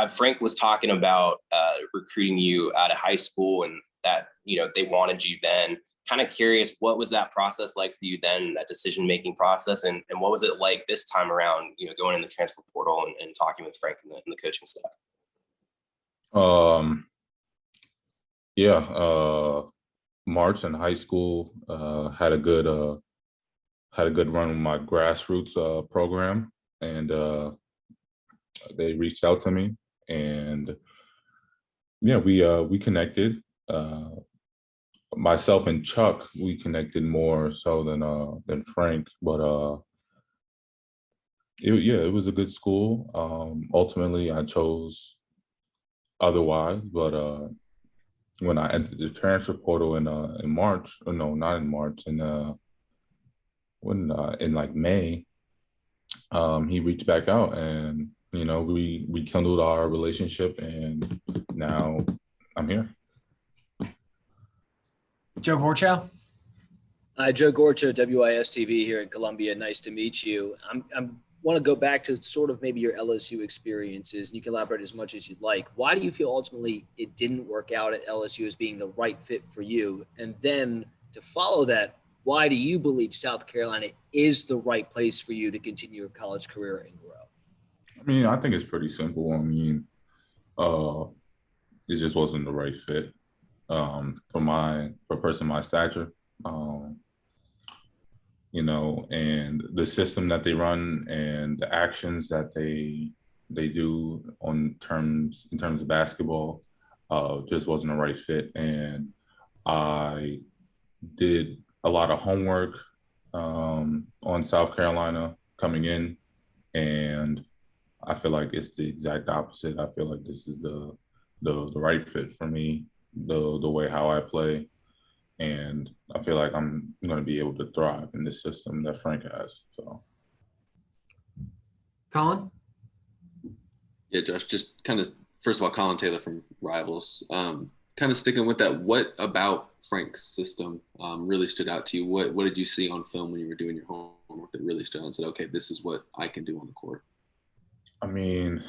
Frank was talking about recruiting you out of high school and that, they wanted you then. Kind of curious, what was that process like for you then, that decision-making process? And what was it like this time around, going in the transfer portal and talking with Frank and the coaching staff? March in high school, had a good run with my grassroots program, and they reached out to me, and we connected. Myself and Chuck, we connected more so than Frank, but it was a good school. Ultimately, I chose otherwise, but when I entered the transfer portal in March, or no, not in March, in like May, he reached back out, and we rekindled our relationship, and now I'm here. Joe Gorchow. Hi, Joe Gorchow, WIS TV here in Columbia. Nice to meet you. I want to go back to sort of maybe your LSU experiences, and you can elaborate as much as you'd like. Why do you feel ultimately it didn't work out at LSU as being the right fit for you? And then to follow that, why do you believe South Carolina is the right place for you to continue your college career and grow? I mean, I think it's pretty simple. I mean, it just wasn't the right fit for a person my stature. And the system that they run and the actions that they do in terms of basketball just wasn't the right fit. And I did a lot of homework on South Carolina coming in, and I feel like it's the exact opposite. I feel like this is the right fit for me, the way how I play. And I feel like I'm going to be able to thrive in this system that Frank has. So, Colin? Yeah, Josh, just kind of, first of all, Colin Taylor from Rivals. Kind of sticking with that, what about Frank's system really stood out to you? What did you see on film when you were doing your homework that really stood out and said, okay, this is what I can do on the court? I mean,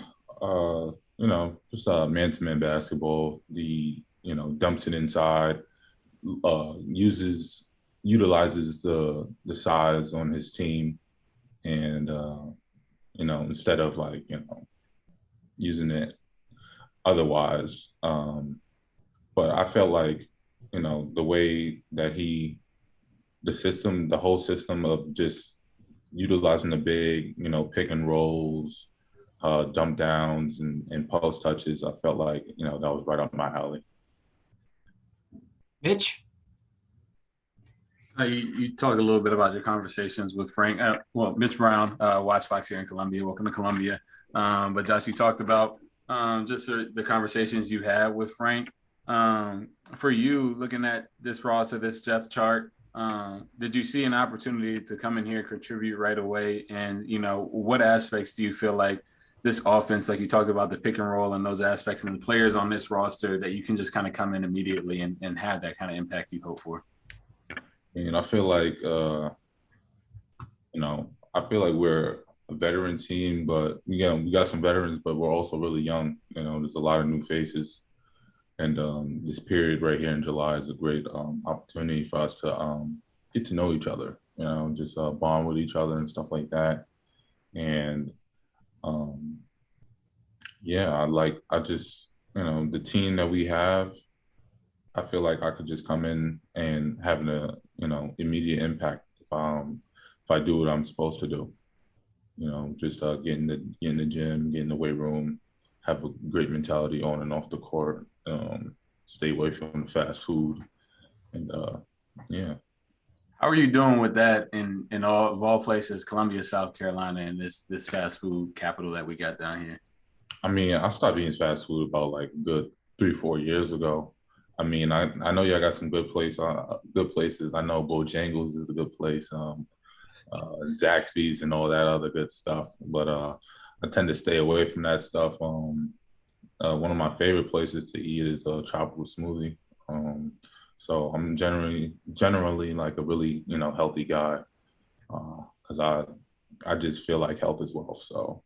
just man-to-man basketball, dumps it inside, utilizes the size on his team, and instead of using it otherwise. But I felt like the way that the whole system of just utilizing the big pick and rolls, dump downs and post touches, I felt like that was right up my alley. Mitch? You talked a little bit about your conversations with Frank. Mitch Brown, Watchbox here in Columbia. Welcome to Columbia. But Josh, you talked about just the conversations you had with Frank. For you, looking at this roster, this depth chart, did you see an opportunity to come in here, contribute right away? And, what aspects do you feel like this offense, like you talked about the pick and roll and those aspects and the players on this roster, that you can just kind of come in immediately and have that kind of impact you hope for? And I feel like, we're a veteran team, but we got some veterans, but we're also really young. There's a lot of new faces. And this period right here in July is a great opportunity for us to get to know each other, just bond with each other and stuff like that. And the team that we have, I feel like I could just come in and have an immediate impact if I do what I'm supposed to do. Just get in the gym, get in the weight room, have a great mentality on and off the court, stay away from the fast food, and yeah. How are you doing with that in all places, Columbia, South Carolina, and this fast food capital that we got down here? I mean, I started eating fast food about like good 3-4 years ago. I mean, I know y'all got some good places. I know Bojangles is a good place, Zaxby's and all that other good stuff. But I tend to stay away from that stuff. One of my favorite places to eat is a Tropical Smoothie. So I'm generally like a really healthy guy, because I just feel like health is wealth. So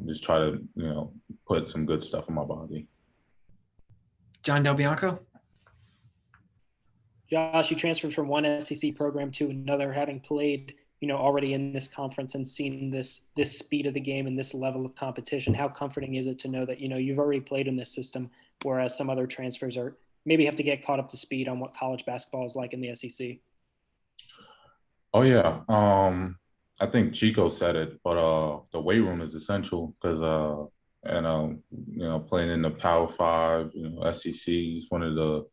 just try to, put some good stuff in my body. John Del Bianco. Josh, you transferred from one SEC program to another, having played, already in this conference and seen this speed of the game and this level of competition. How comforting is it to know that, you've already played in this system, whereas some other transfers are maybe have to get caught up to speed on what college basketball is like in the SEC? Oh yeah. I think Chico said it, but the weight room is essential because playing in the Power Five, SEC is one of the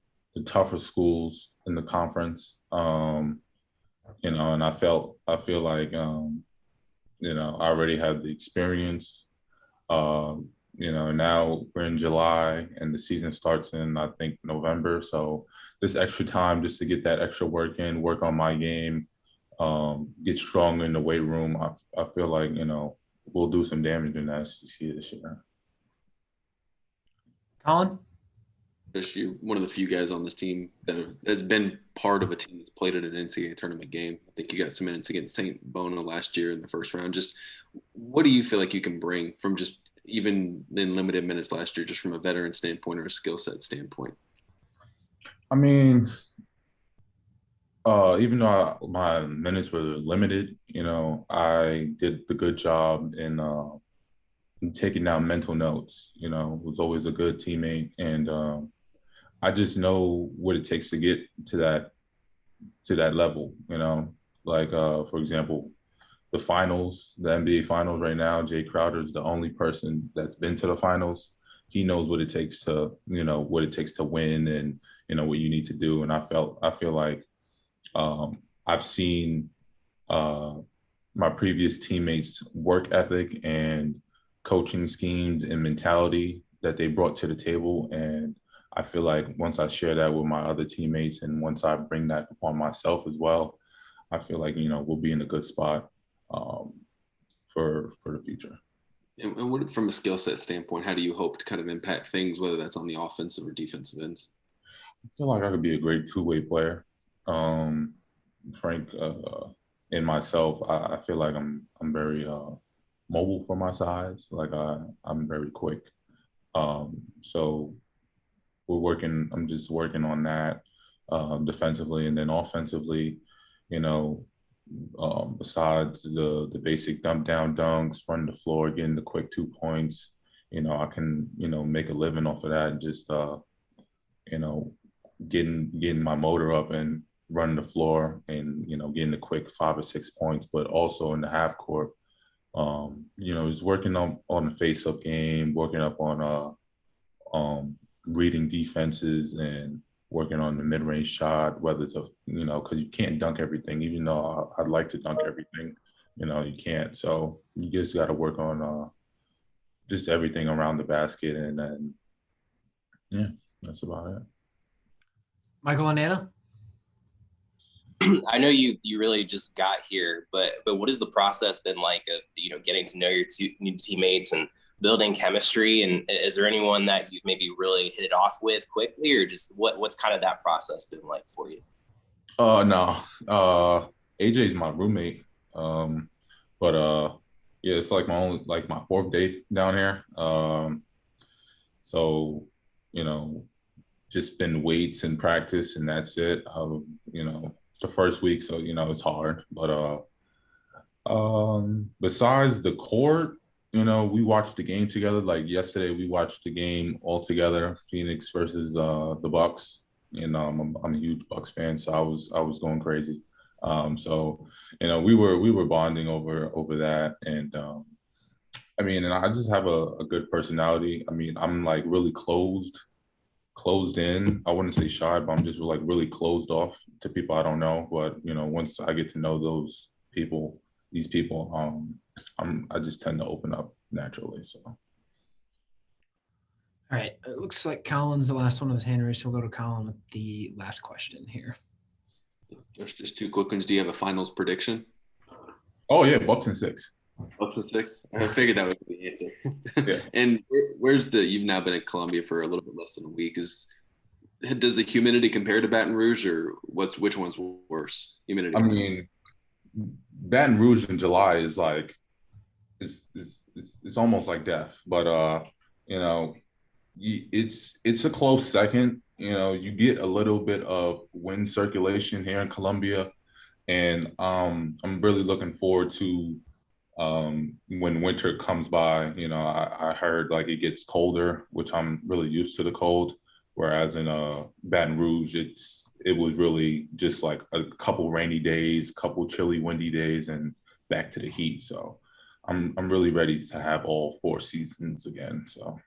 tougher schools in the conference. And I feel like I already have the experience. Now we're in July and the season starts in, I think, November. So this extra time just to get that extra work in, work on my game, get stronger in the weight room. I feel like, we'll do some damage in the SEC this year. Colin? Josh, you're one of the few guys on this team that has been part of a team that's played at an NCAA tournament game. I think you got some minutes against St. Bono last year in the first round. Just what do you feel like you can bring from just even in limited minutes last year, just from a veteran standpoint or a skill set standpoint? I mean, even though my minutes were limited, I did the good job in taking down mental notes. Was always a good teammate, and I just know what it takes to get to that level. Like for example, the finals, the NBA finals right now. Jay Crowder is the only person that's been to the finals. He knows what it takes to win, and what you need to do. And I feel like I've seen my previous teammates' work ethic and coaching schemes and mentality that they brought to the table. And I feel like once I share that with my other teammates and once I bring that upon myself as well, I feel like, we'll be in a good spot for the future. And what, from a skill set standpoint, how do you hope to kind of impact things, whether that's on the offensive or defensive ends? I feel like I could be a great two-way player. Frank and myself, I feel like I'm very mobile for my size. Like I'm very quick. So I'm just working on that defensively, and then offensively, besides the basic dump down dunks, run the floor, getting the quick 2 points, I can, make a living off of that and just, getting my motor up and running the floor and, getting the quick 5 or 6 points, but also in the half court, just working on the face-up game, working up on reading defenses and working on the mid-range shot, whether it's because you can't dunk everything, even though I'd like to dunk everything, you can't. So you just got to work on just everything around the basket, and then, yeah, that's about it. Michael and Anna? I know you really just got here, but what has the process been like of, getting to know your new teammates and building chemistry? And is there anyone that you've maybe really hit it off with quickly, or just what's kind of that process been like for you? No. AJ's my roommate. But yeah, it's like my fourth day down here. So, just been weights and practice, and that's it. The first week, so it's hard. But besides the court, we watched the game together. Like yesterday, we watched the game all together. Phoenix versus the Bucks. I'm a huge Bucks fan, so I was going crazy. So we were bonding over that, and and I just have a good personality. I'm like really closed in. I wouldn't say shy, but I'm just like really closed off to people I don't know. But once I get to know these people, I just tend to open up naturally. So. All right. It looks like Colin's the last one of the hand raised, so we'll go to Colin with the last question here. Just two quick ones. Do you have a finals prediction? Oh yeah, Bucks in 6. Bucks in 6. I figured that would be the answer. Yeah. And you've now been at Columbia for a little bit less than a week. Does the humidity compare to Baton Rouge, or which one's worse? Humidity. Baton Rouge in July is like, it's it's almost like death. But you know, it's a close second. You know, you get a little bit of wind circulation here in Columbia, and I'm really looking forward to when winter comes by. You know, I heard like it gets colder, which I'm really used to the cold. Whereas in Baton Rouge, it was really just like a couple rainy days, couple chilly, windy days, and back to the heat. So I'm really ready to have all 4 seasons again. So